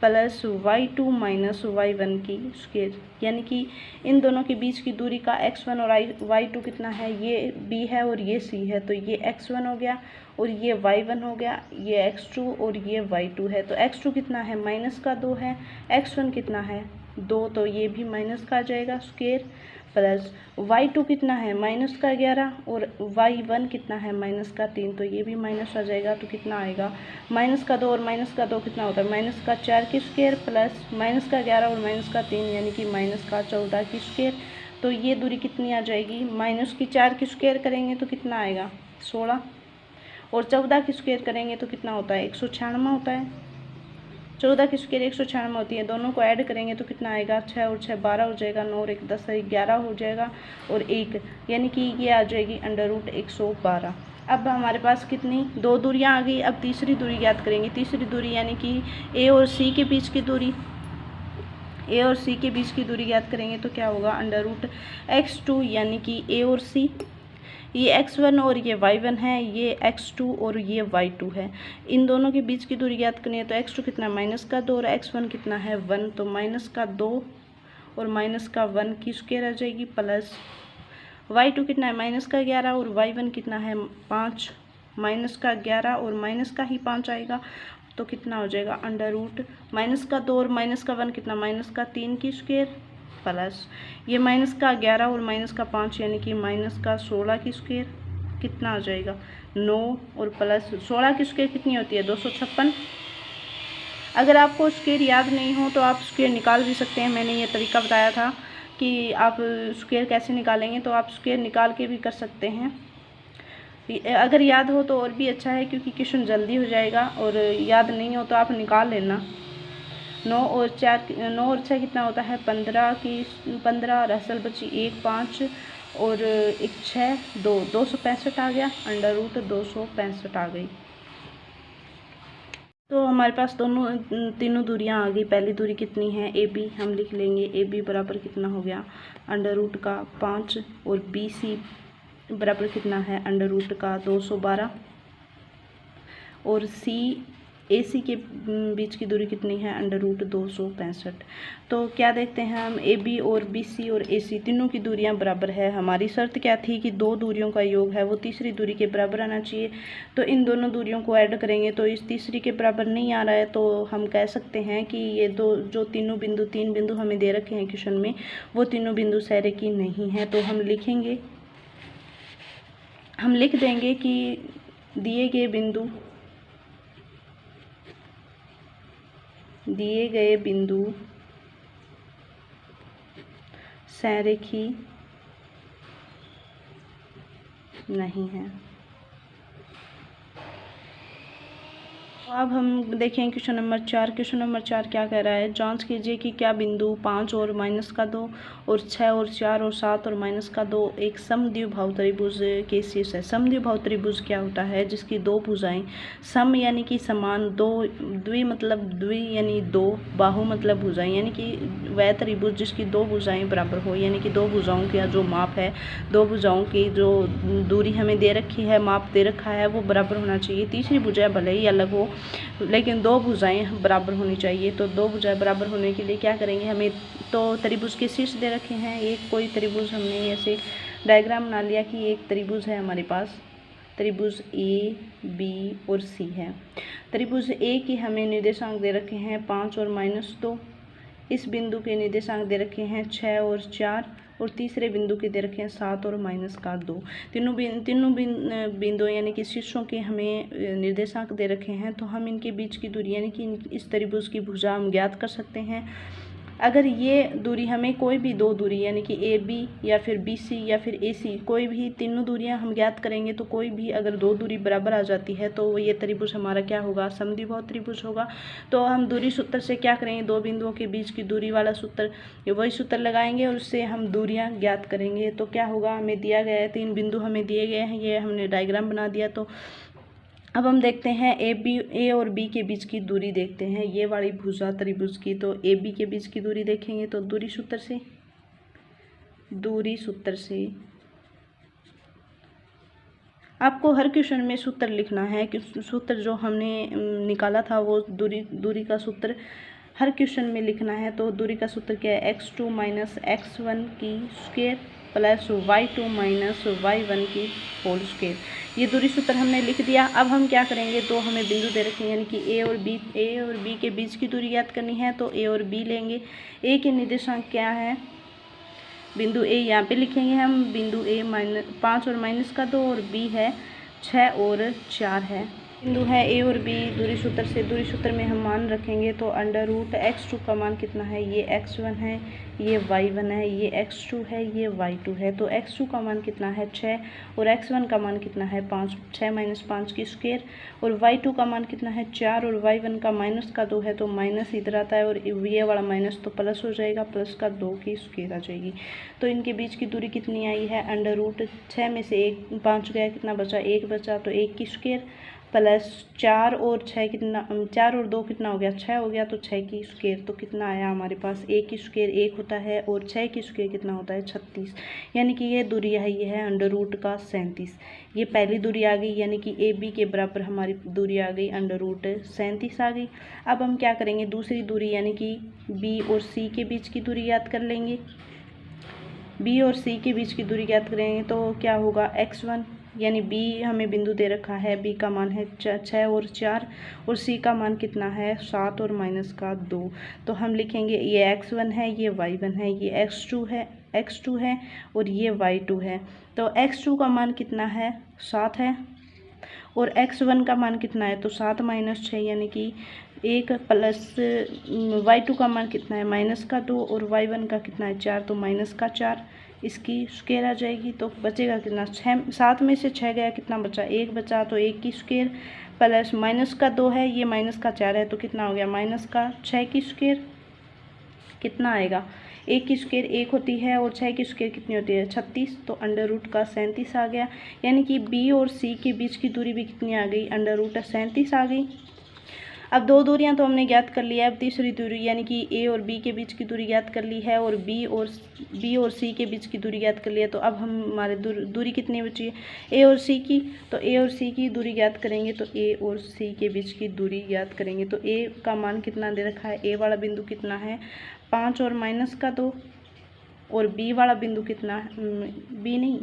plus y2 minus y1 की स्क्वायर, यानी कि इन दोनों के बीच की दूरी का x1 और y2 कितना है, ये b है और ये c है, तो ये x1 हो गया और ये y1 हो गया, ये x2 और ये y2 है। तो x2 कितना है, माइनस का 2 है, x1 कितना है, 2, तो ये भी माइनस का आ जाएगा स्क्वायर प्लस y2 कितना है, माइनस का 11 और y1 कितना है, माइनस का 3, तो ये भी माइनस आ जाएगा। तो कितना आएगा, माइनस का 2 और माइनस का 2 कितना होता है, माइनस का 4 की स्क्वायर प्लस माइनस का 11 और माइनस का 3 यानी कि माइनस का 14 की स्क्वायर। तो ये दूरी कितनी आ जाएगी, माइनस की 4 की स्क्वायर करेंगे तो कितना आएगा, 16, और 14 की स्क्वायर करेंगे तो कितना होता है, 196 होता है। 14 की स्क्वायर 196 होती है, दोनों को ऐड करेंगे तो कितना आएगा, 6 और 6 12 हो जाएगा, 9 और 1 10 11 हो जाएगा, और 1 यानी कि ये आ जाएगी √112। अब हमारे पास कितनी, 2 दूरियां आ गई। अब तीसरी दूरी ज्ञात करेंगे। तीसरी दूरी यानी कि a और c के बीच की दूरी, a और c के बीच की दूरी ज्ञात करेंगे तो क्या होगा, √x2 यानी कि a और c, ये x1 और ये y1 है, ये x2 और ये y2 है। इन दोनों के बीच की दूरी ज्ञात करनी है। तो x2 कितना है, माइनस का 2 और x1 कितना है, 1, तो माइनस का 2 और माइनस का 1 की स्क्वायर आ जाएगी प्लस y2 कितना है, माइनस का 11 और y1 कितना है, 5, माइनस का 11 और माइनस का ही 5 आएगा, तो कितना हो जाएगा, माइनस का 2 और माइनस का 1 कितना, माइनस का 3 की स्क्वायर प्लस ये माइनस का 11 और माइनस का 5 यानी कि माइनस का 16 की स्क्वायर, कितना आ जाएगा, 9 और प्लस 16 की स्क्वायर कितनी होती है, 256। अगर आपको स्क्वायर याद नहीं हो तो आप स्क्वायर निकाल भी सकते हैं। मैंने ये तरीका बताया था कि आप स्क्वायर कैसे निकालेंगे, तो आप स्क्वायर निकाल के भी कर सकते हैं। अगर याद हो तो और भी अच्छा है, क्योंकि क्वेश्चन जल्दी हो जाएगा, और याद नहीं हो तो आप निकाल लेना। 9 और 6 कितना होता है, 15 और असल बची 1 5 और 1 6 2 265 आ गया, √265 आ गई। तो हमारे पास तीनों दूरियां आ गई। पहली दूरी कितनी है, AB, हम लिख लेंगे AB बराबर कितना हो गया, √5, और BC बराबर कितना है, √212, और AC के बीच की दूरी कितनी है, √265। तो क्या देखते हैं हम, AB और BC और AC तीनों की दूरियां बराबर है। हमारी शर्त क्या थी कि 2 दूरियों का योग है वो तीसरी दूरी के बराबर आना चाहिए। तो इन दोनों दूरियों को ऐड करेंगे तो इस तीसरी के बराबर नहीं आ रहा है, तो हम कह सकते हैं कि ये तीन बिंदु हमें दे रखे हैं क्वेश्चन में, वो तीनों बिंदु सैरेखी नहीं है। तो हम लिख देंगे कि दिए गए बिंदु सैरेखी नहीं है। अब हम देखें क्वेश्चन नंबर 4। क्वेश्चन नंबर 4 क्या कह रहा है, जांच कीजिए कि क्या बिंदु 5 और -2 और 6 और 4 और 7 और -2 एक समद्विबाहु त्रिभुज के शीर्ष है। समद्विबाहु त्रिभुज क्या होता है, जिसकी 2 भुजाएं, सम यानी कि समान, द्वि मतलब द्वि यानी 2, बाहु मतलब भुजाएं, यानी कि वह त्रिभुज जिसकी 2 भुजाएं बराबर हो, यानी कि 2 भुजाओं का जो माप है, 2 भुजाओं की जो दूरी हमें दे रखी है, माप दे रखा है, वो बराबर होना चाहिए। तीसरी भुजा भले ही अलग हो, लेकिन 2 भुजाएं बराबर होनी चाहिए। तो 2 भुजाएं बराबर होने के लिए क्या करेंगे, हमें तो त्रिभुज के शीर्ष दे रखे हैं। एक कोई त्रिभुज, हमने ऐसे डायग्राम बना लिया कि एक त्रिभुज है हमारे पास, त्रिभुज ए बी और सी है। त्रिभुज ए की हमें निर्देशांक दे रखे हैं 5 और -2। इस बिंदु के निर्देशांक दे रखे हैं 6 और 4 और तीसरे बिंदु के दे रखे हैं 7 और -2। तीनों बिंदु यानी कि शीर्षों के हमें निर्देशांक दे रखे हैं, तो हम इनके बीच की दूरी यानी कि इस त्रिभुज की भुजा हम ज्ञात कर सकते हैं। अगर ये दूरी हमें कोई भी दो दूरी यानी कि ए बी या फिर बी सी या फिर ए सी, कोई भी तीनों दूरियां हम ज्ञात करेंगे, तो कोई भी अगर दो दूरी बराबर आ जाती है तो ये त्रिभुज हमारा क्या होगा, समद्विबाहु त्रिभुज होगा। तो हम दूरी सूत्र से क्या करेंगे, दो बिंदुओं के बीच की दूरी वाला सूत्र, वही सूत्र लगाएंगे और उससे हम दूरियां ज्ञात करेंगे। तो क्या होगा, हमें दिया गया है 3 बिंदु हमें दिए गए हैं, ये हमने डायग्राम बना दिया। तो अब हम देखते हैं ए और बी के बीच की दूरी देखते हैं, ये वाली भुजा त्रिभुज की। तो ए बी के बीच की दूरी देखेंगे तो दूरी सूत्र से आपको हर क्वेश्चन में सूत्र लिखना है कि सूत्र जो हमने निकाला था वो दूरी का सूत्र हर क्वेश्चन में लिखना है। तो दूरी का सूत्र क्या है, x2 - x1 की स्क्वायर प्लस y2 - y1 की होल स्क्वायर। ये दूरी सूत्र हमने लिख दिया। अब हम क्या करेंगे, तो हमें बिंदु दे रखे हैं यानी कि ए और बी के बीच की दूरी ज्ञात करनी है। तो ए और बी लेंगे। ए के निर्देशांक क्या है, बिंदु ए यहाँ पे लिखेंगे हम, बिंदु ए 5 और -2 और बी है 6 और 4 है। बिंदु है ए और बी, दूरी सूत्र में हम मान रखेंगे। तो √x2 का मान कितना है, ये x1 है, ये y1 है, ये x2 है, ये y2 है। तो x2 का मान कितना है 6 और x1 का मान कितना है 5, 6 - 5 की स्क्वायर, और y2 का मान कितना है 4 और y1 का -2 है, तो माइनस इधर आता है और ये वाला माइनस तो प्लस हो जाएगा, +2 की स्क्वायर आ जाएगी। तो इनके बीच की दूरी कितनी आई है, √6 में से 5 गया, कितना बचा, 1 बचा, तो 1 की स्क्वायर प्लस 4 और 6 कितना, 4 और 2 कितना हो गया, 6 हो गया, तो 6 की स्क्वायर। तो कितना आया हमारे पास, 1 की स्क्वायर 1 होता है और 6 की स्क्वायर कितना होता है 36। यानी कि ये दूरी है, ये है √37। ये पहली दूरी आ गई, यानी कि ए बी के बराबर हमारी दूरी आ गई, √37 आ गई। अब हम क्या करेंगे, दूसरी दूरी यानी कि बी और सी के बीच की दूरी याद कर लेंगे। बी और सी के बीच की दूरी ज्ञात करेंगे तो क्या होगा, x1 यानी बी हमें बिंदु दे रखा है, बी का मान है 6 और 4 और सी का मान कितना है 7 और -2। तो हम लिखेंगे ये x1 है, ये y1 है, ये x2 है और ये y2 है। तो x2 का मान कितना है 7 है और x1 का मान कितना है, तो 7 - 6 यानी कि 1 प्लस y2 का मान कितना है -2 और y1 का कितना है 4, तो -4 इसकी स्क्वायर आ जाएगी। तो बचेगा कितना, 7 में से 6 गया, कितना बचा, 1 बचा, तो 1 की स्क्वायर प्लस -2 है, ये -4 है, तो कितना हो गया -6 की स्क्वायर। कितना आएगा, 1 की स्क्वायर 1 होती है और 6 की स्क्वायर कितनी होती है 36, तो √37 आ गया। यानी कि बी और सी के बीच की दूरी भी कितनी आ गई, √37 आ गई। अब दो दूरियां तो हमने ज्ञात कर लिया है, अब तीसरी दूरी यानी कि ए और बी के बीच की दूरी ज्ञात कर ली है और बी और सी के बीच की दूरी ज्ञात कर ली है। तो अब हमारे दूरी कितनी बची है, ए और सी की। तो ए और सी की दूरी ज्ञात करेंगे, तो ए और सी के बीच की दूरी ज्ञात करेंगे। तो ए का मान कितना दे रखा है, ए वाला बिंदु कितना है 5 और -2 और बी वाला बिंदु कितना है,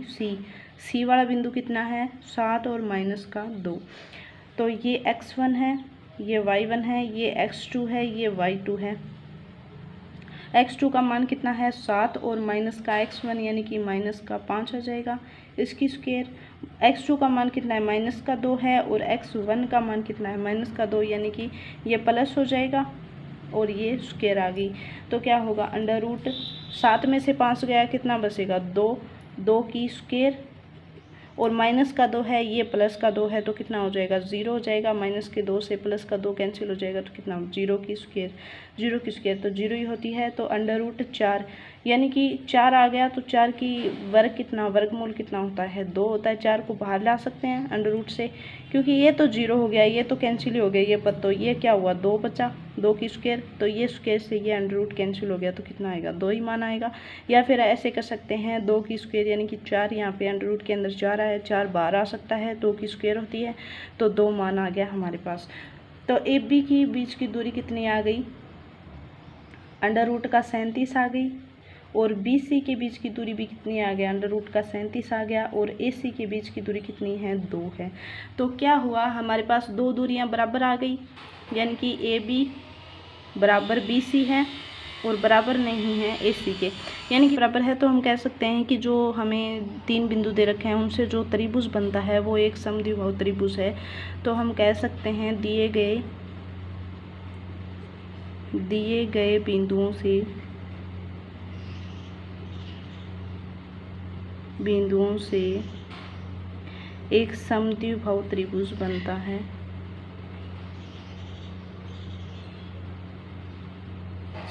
सी वाला बिंदु कितना है 7 और -2। तो ये x1 है, ये y1 है, ये x2 है, ये y2 है। x2 का मान कितना है 7 और माइनस का x1 यानी कि -5 आ जाएगा, इसकी स्क्वायर। x2 का मान कितना है -2 है और x1 का मान कितना है -2 यानी कि ये प्लस हो जाएगा और ये स्क्वायर आ गई। तो क्या होगा, √7 में से 5 गया, कितना बचेगा 2 की स्क्वायर और -2 है, ये +2 है, तो कितना हो जाएगा 0 हो जाएगा। -2 से +2 कैंसिल हो जाएगा, तो कितना 0 की स्क्वायर तो 0 ही होती है। तो √4 यानी कि 4 आ गया, तो 4 की वर्गमूल कितना होता है 2 होता है। 4 को बाहर ला सकते हैं √ से, क्योंकि ये तो 0 हो गया, ये तो कैंसिल ही हो गया, ये पर तो ये क्या हुआ 2 बचा, 2 की स्क्वायर, तो ये स्क्वायर से ये √ कैंसिल हो गया, तो कितना आएगा 2 ही मान आएगा। या फिर ऐसे कर सकते हैं 2 की स्क्वायर यानी कि 4, यहाँ पे √ के अंदर 4 आया, 4 बाहर आ सकता है, 2 की स्क्वायर होती है, तो 2 मान आ गया हमारे पास। तो ए बी की बीच की दूरी कितनी आ गई, √37 आ गई और BC के बीच की दूरी भी कितनी आ गया, √37 आ गया। और AC के बीच की दूरी कितनी है, 2 है। तो क्या हुआ, हमारे पास दो दूरियां बराबर आ गई, यानी कि AB बराबर BC है और बराबर नहीं है AC के, यानी कि बराबर है। तो हम कह सकते हैं कि जो हमें 3 बिंदु दे रखे हैं उनसे जो त्रिभुज बनता है वो एक समद्विबाहु त्रिभुज है। तो हम कह सकते हैं दिए गए बिंदुओं से एक समद्विबाहु त्रिभुज बनता है।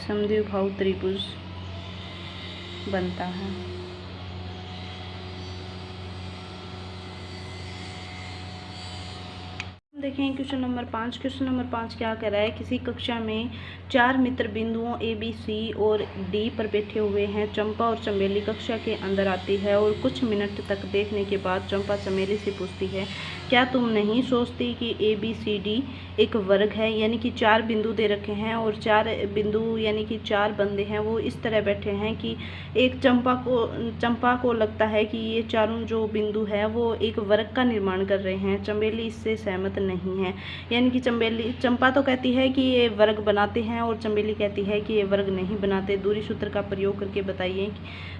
समद्विबाहु त्रिभुज बनता है। देखें क्वेश्चन नंबर 5। क्वेश्चन नंबर 5 क्या कर रहा है, किसी कक्षा में 4 मित्र बिंदुओं A, B, C और D पर बैठे हुए हैं। चंपा और चमेली कक्षा के अंदर आती है और कुछ मिनट तक देखने के बाद चंपा चमेली से पूछती है, क्या तुम नहीं सोचती कि ABCD एक वर्ग है। यानी कि 4 बिंदु दे रखे हैं और 4 बिंदु यानी कि 4 बंदे हैं वो इस तरह बैठे हैं कि एक चंपा को लगता है कि ये चारों जो बिंदु है वो एक वर्ग का निर्माण कर रहे हैं। चमेली इससे सहमत नहीं है, यानी कि चंपा तो कहती है कि ये वर्ग बनाते हैं और चमेली कहती है कि ये वर्ग नहीं बनाते। दूरी सूत्र का प्रयोग करके बताइए।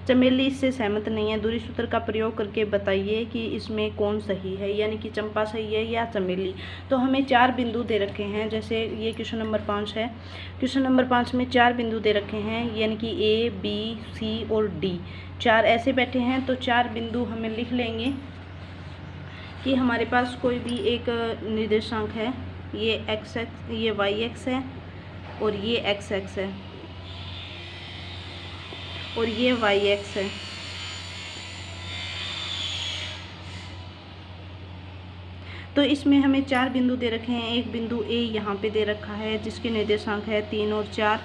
चमेली इससे सहमत नहीं है, दूरी सूत्र का प्रयोग करके बताइए कि इसमें कौन सही है, यानी कि चंपा सही है या चमेली। तो हमें 4 बिंदु दे रखे हैं, जैसे ये क्वेश्चन नंबर 5 है। क्वेश्चन नंबर 5 में 4 बिंदु दे रखे हैं, यानी कि A, B, C और D 4 ऐसे बैठे हैं। तो 4 बिंदु हमें लिख लेंगे कि हमारे पास कोई भी एक निर्देशांक है, ये x ये y है और ये x है और ये y है। तो इसमें हमें 4 बिंदु दे रखे हैं। एक बिंदु A यहाँ पे दे रखा है जिसके निर्देशांक है 3 और 4,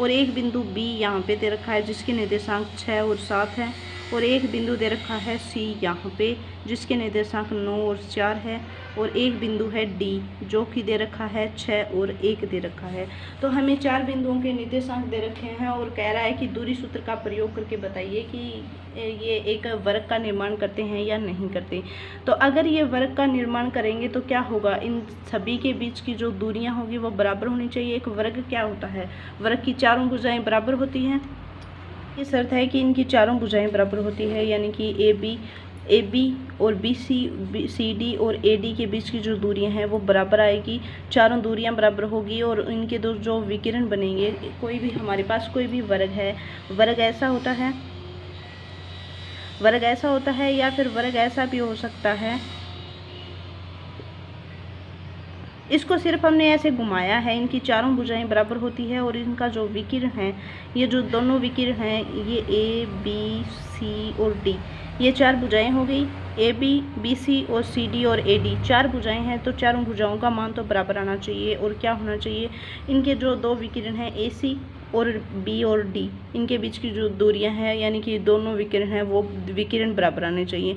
और एक बिंदु B यहाँ पे दे रखा है जिसके निर्देशांक 6 और 7 है, और एक बिंदु दे रखा है C यहाँ पे जिसके निर्देशांक 9 और 4 है, और एक बिंदु है D जो कि दे रखा है 6 और 1 दे रखा है। तो हमें 4 बिंदुओं के निर्देशांक दे रखे हैं और कह रहा है कि दूरी सूत्र का प्रयोग करके बताइए कि ये एक वर्ग का निर्माण करते हैं या नहीं करते। तो अगर ये वर्ग का निर्माण करेंगे तो क्या होगा, इन सभी के बीच की जो दूरियां होगी वो बराबर होनी चाहिए। एक वर्ग क्या होता है, वर्ग की चारों भुजाएं बराबर होती हैं। ये शर्त है कि इनकी चारों भुजाएं बराबर होती है, यानी कि AB और BC, CD और AD के बीच की जो दूरियां हैं वो बराबर आएगी। चारों दूरियां बराबर होगी और इनके दो जो विकिरण बनेंगे, कोई भी हमारे पास कोई भी वर्ग है, वर्ग ऐसा होता है या फिर वर्ग ऐसा भी हो सकता है। इसको सिर्फ हमने ऐसे घुमाया है, इनकी चारों भुजाएं बराबर होती है और इनका जो विकिरण है, ये जो दोनों विकिरण हैं, ये A, B, C और D, ये 4 भुजाएं हो गई। AB, BC और CD और AD 4 भुजाएं हैं, तो चारों भुजाओं का मान तो बराबर आना चाहिए। और क्या होना चाहिए, इनके जो 2 विकिरण हैं AC और B और D, इनके बीच की जो दूरियां हैं यानी कि दोनों विकिरण हैं वो विकिरण बराबर आने चाहिए।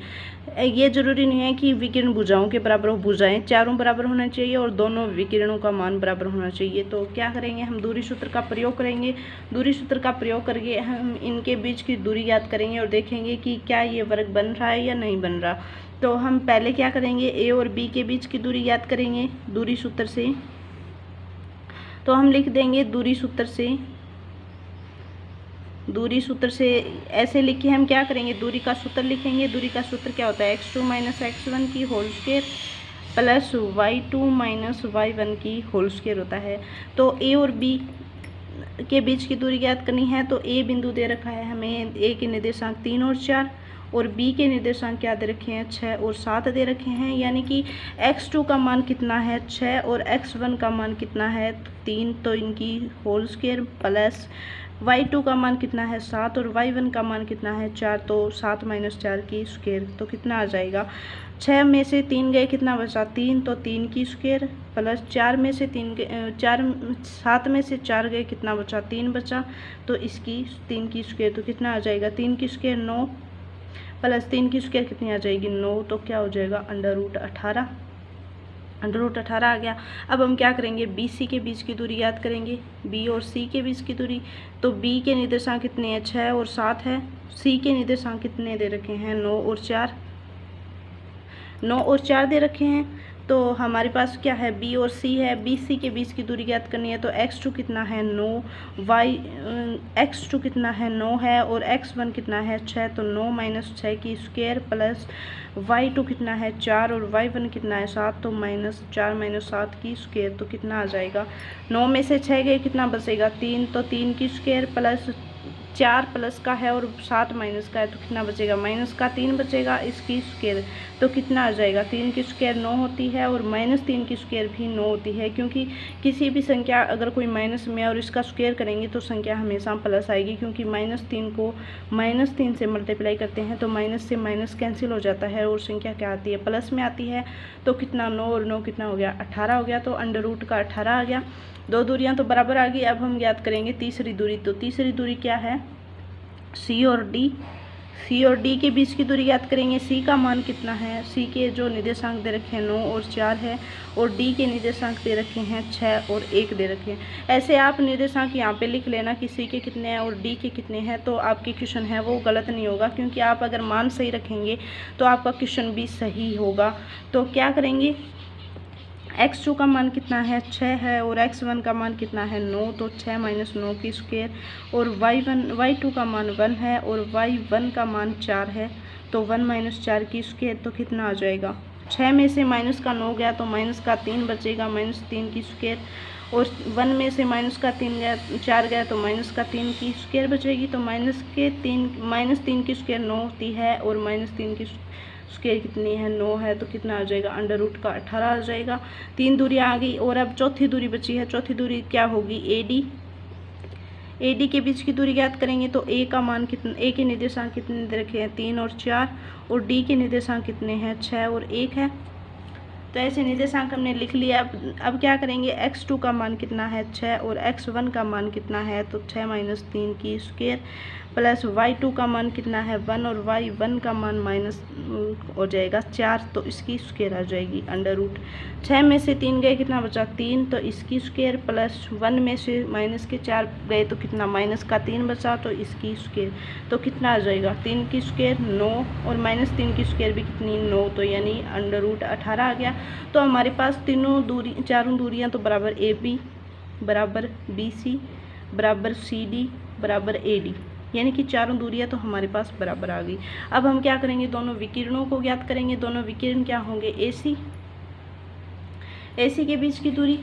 ये जरूरी नहीं है कि विकिरण भुजाओं के बराबर हो, भुजाएं चारों बराबर होना चाहिए और दोनों विकिरणों का मान बराबर होना चाहिए। तो क्या करेंगे, हम दूरी सूत्र का प्रयोग करेंगे। दूरी सूत्र का प्रयोग करके हम इनके बीच की दूरी याद करेंगे और देखेंगे कि क्या ये वर्ग बन रहा है या नहीं बन रहा। तो हम पहले क्या करेंगे, A और B के बीच की दूरी याद करेंगे दूरी सूत्र से। तो हम लिख देंगे दूरी सूत्र से ऐसे लिख के हम क्या करेंगे, दूरी का सूत्र लिखेंगे। दूरी का सूत्र क्या होता है, x2 - x1 की whole square plus y2 - y1 की होल स्क्वायर होता है। तो A और B के बीच की दूरी याद करनी है। तो A बिंदु दे रखा है हमें, A के निर्देशांक 3 और 4, और B के निर्देशांक क्या दे रखे हैं, 6 और 7 दे रखे हैं। यानी कि x2 का मान कितना है, 6, और x1 का मान कितना है, 3, तो इनकी होल स्क्वायर प्लस y2 का मान कितना है, 7, और y1 का मान कितना है, 4, तो 7 - 4 की स्क्वायर। तो कितना आ जाएगा, 6 में से 3 गए, कितना बचा, 3, तो 3 की स्क्वायर प्लस 7 में से 4 गए, कितना बचा, 3 बचा, तो इसकी 3 की स्क्वायर। तो कितना आ जाएगा, 3 की स्क्वायर 9 प्लस 3 की स्क्वायर कितनी आ जाएगी, 9, तो क्या हो जाएगा √18। √18 आ गया। अब हम क्या करेंगे, बी सी के बीच की दूरी याद करेंगे, बी और सी के बीच की दूरी। तो बी के निर्देशांक कितने हैं, 6 और 7 है। सी के निर्देशांक कितने दे रखे हैं, 9 और 4, 9 और 4 दे रखे हैं। तो हमारे पास क्या है, बी और सी है, बी सी के बीच की दूरी ज्ञात करनी है। तो x2 कितना है, 9, x2 कितना है, 9 है, और x1 कितना है, 6। तो 9 - 6 की स्क्वायर प्लस y2 कितना है, 4, और y1 कितना है, 7। तो -4 - 7 की स्क्वायर। तो कितना आ जाएगा, 9 में से 6 गए, कितना बचेगा, 3। तो 3 की स्क्वायर प्लस 4 प्लस का है और 7 माइनस का है, तो कितना बचेगा, -3 बचेगा इसकी स्क्वायर। तो कितना आ जाएगा, 3 की स्क्वायर 9 होती है और -3 की स्क्वायर भी 9 होती है, क्योंकि किसी भी संख्या अगर कोई माइनस में और इसका स्क्वायर करेंगे तो संख्या हमेशा प्लस आएगी, क्योंकि -3 को -3 से मल्टीप्लाई करते हैं तो माइनस से माइनस कैंसिल हो जाता है और संख्या क्या आती है, प्लस में आती है। तो कितना, 9 और 9 कितना हो गया, 18 हो गया। तो √18 आ गया। दो दूरियां तो बराबर आ गई। अब हम ज्ञात करेंगे तीसरी दूरी। तो तीसरी दूरी क्या है, सी और डी। सी और डी के बीच की दूरी ज्ञात करेंगे। सी का मान कितना है, सी के जो निर्देशांक दे रखे हैं 9 और 4 है, और डी के निर्देशांक दे रखे हैं 6 और 1 दे रखे हैं। ऐसे आप निर्देशांक यहाँ पे लिख लेना कि सी के कितने हैं और डी के कितने हैं, तो आपके क्वेश्चन है वो गलत नहीं होगा, क्योंकि आप अगर मान सही रखेंगे तो आपका क्वेश्चन भी सही होगा। तो क्या करेंगे, x2 का मान कितना है, 6 है, और x1 का मान कितना है, 9। तो 6 - 9 की स्क्वायर, और y2 का मान 1 है, और y1 का मान 4 है। तो 1 - 4 की स्क्वायर। तो कितना आ जाएगा, 6 में से माइनस का 9 गया तो माइनस का 3 बचेगा, -3 की स्क्वायर। और 1 में से माइनस का 3 गया, 4 गया तो माइनस का 3 की स्क्वायर बचेगी। तो -3 की स्क्वायर 9 होती है, और -3 की स्क्वायर कितनी है, 9 है। तो कितना आ जाएगा, √18 आ जाएगा। 3 दूरियां आ गई, और अब चौथी दूरी बची है। चौथी दूरी क्या होगी, AD। AD के बीच की दूरी ज्ञात करेंगे। तो A का मान कितना, A के निर्देशांक कितने दे रखे हैं, 3 और 4, और D के निर्देशांक कितने हैं, 6 और 1 है। तो ऐसे निर्देशांक हमने लिख लिया। अब क्या करेंगे, x2 का मान कितना है, 6, और x1 का मान कितना है, तो 6 - 3 की स्क्वायर, प्लस y2 का मान कितना है, 1, और y1 का मान माइनस हो जाएगा 4। तो इसकी स्क्वायर आ जाएगी √6 में से 3 गए, कितना बचा, 3। तो इसकी स्क्वायर, प्लस 1 में से माइनस के 4 गए तो कितना, -3 बचा। तो इसकी स्क्वायर। तो कितना आ जाएगा, 3 की स्क्वायर 9, और -3 की स्क्वायर भी कितनी, 9। तो यानी √18 आ गया। तो हमारे पास चारों दूरियां तो बराबर AB बराबर BC बराबर CD बराबर AD, यानी कि चारों दूरियां तो हमारे पास बराबर आ गई। अब हम क्या करेंगे, दोनों विकिरणों को ज्ञात करेंगे। दोनों विकिरण क्या होंगे, AC के बीच की दूरी,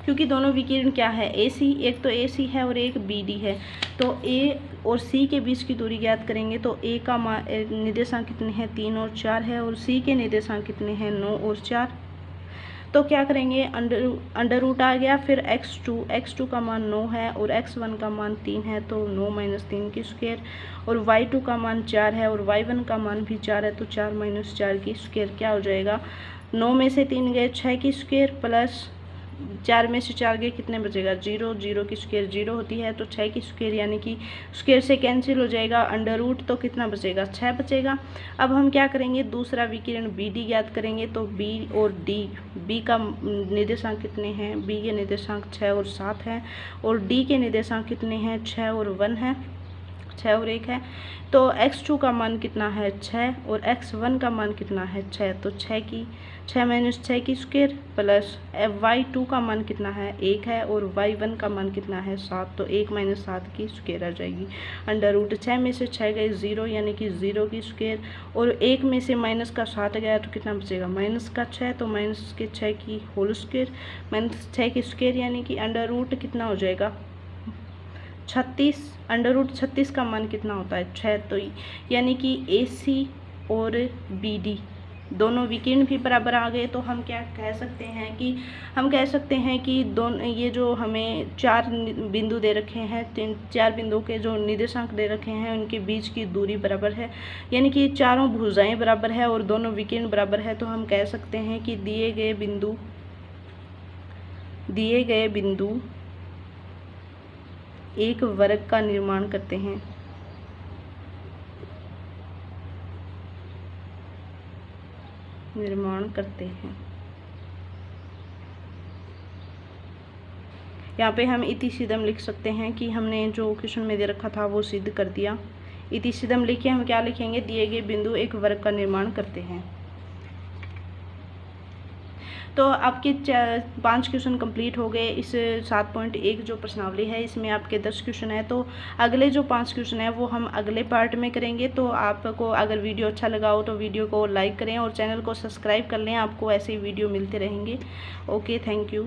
क्योंकि दोनों विकिरण क्या है, AC, एक तो AC है और एक BD है। तो A और C के बीच की दूरी ज्ञात करेंगे। तो A का निर्देशांक कितने हैं, 3 और 4 है, और C के निर्देशांक कितने हैं, 9 और 4। तो क्या करेंगे, अंडर रूट आ गया। फिर x2 का मान 9 है, और x1 का मान 3 है। तो 9 - 3 की स्क्वायर, और y2 का मान 4 है, और y1 का मान भी 4 है। तो 4 - 4 की स्क्वायर क्या हो जाएगा, 9 में से 3 गए, 6 की स्क्वायर, प्लस 4 में से 4 गए, कितने बचेगा, 0। 0 की स्क्वायर 0 होती है। तो 6 की स्क्वायर, यानी कि स्क्वायर से कैंसिल हो जाएगा, अंडर रूट। तो कितना बचेगा, 6 बचेगा। अब हम क्या करेंगे, दूसरा विकिरण BD ज्ञात करेंगे। तो B और D, B का निर्देशांक कितने हैं, B के निर्देशांक 6 और 7 हैं, और D के निर्देशांक कितने हैं, 6 और 1 है, 6 और 1 है। तो x2 का मान कितना है, 6, और x1 का मान कितना है, 6। तो 6 - 6 की स्क्वायर, प्लस y2 का मान कितना है, 1 है, और y1 का मान कितना है, 7। तो 1 - 7 की स्क्वायर आ जाएगी। √6 में से 6 गए 0, यानी कि 0 की स्क्वायर, और 1 में से माइनस का 7 गया तो कितना बचेगा, -6। तो -6 की होल स्क्वायर, -6 की स्क्वायर, यानी कि अंडर रूट कितना हो जाएगा, 36। √36 का मान कितना होता है, 6। तो यानी कि AC और BD दोनों विकिरण भी बराबर आ गए। तो हम क्या कह सकते हैं कि दोनों, ये जो हमें 4 बिंदु दे रखे हैं, 4 बिंदुओं के जो निर्देशांक दे रखे हैं उनके बीच की दूरी बराबर है, यानी कि चारों भुजाएं बराबर है और दोनों विकिरण बराबर है। तो हम कह सकते हैं कि दिए गए बिंदु एक वर्ग का निर्माण करते हैं। यहाँ पे हम इति सिद्धम लिख सकते हैं कि हमने जो क्वेश्चन में दे रखा था वो सिद्ध कर दिया। इति सिद्धम लिखे हम क्या लिखेंगे, दिए गए बिंदु एक वर्ग का निर्माण करते हैं। तो आपके 5 क्वेश्चन कंप्लीट हो गए। इस 7.1 जो प्रश्नावली है इसमें आपके 10 क्वेश्चन है। तो अगले जो 5 क्वेश्चन है वो हम अगले पार्ट में करेंगे। तो आपको अगर वीडियो अच्छा लगा हो तो वीडियो को लाइक करें और चैनल को सब्सक्राइब कर लें, आपको ऐसे वीडियो मिलते रहेंगे। Okay, thank you.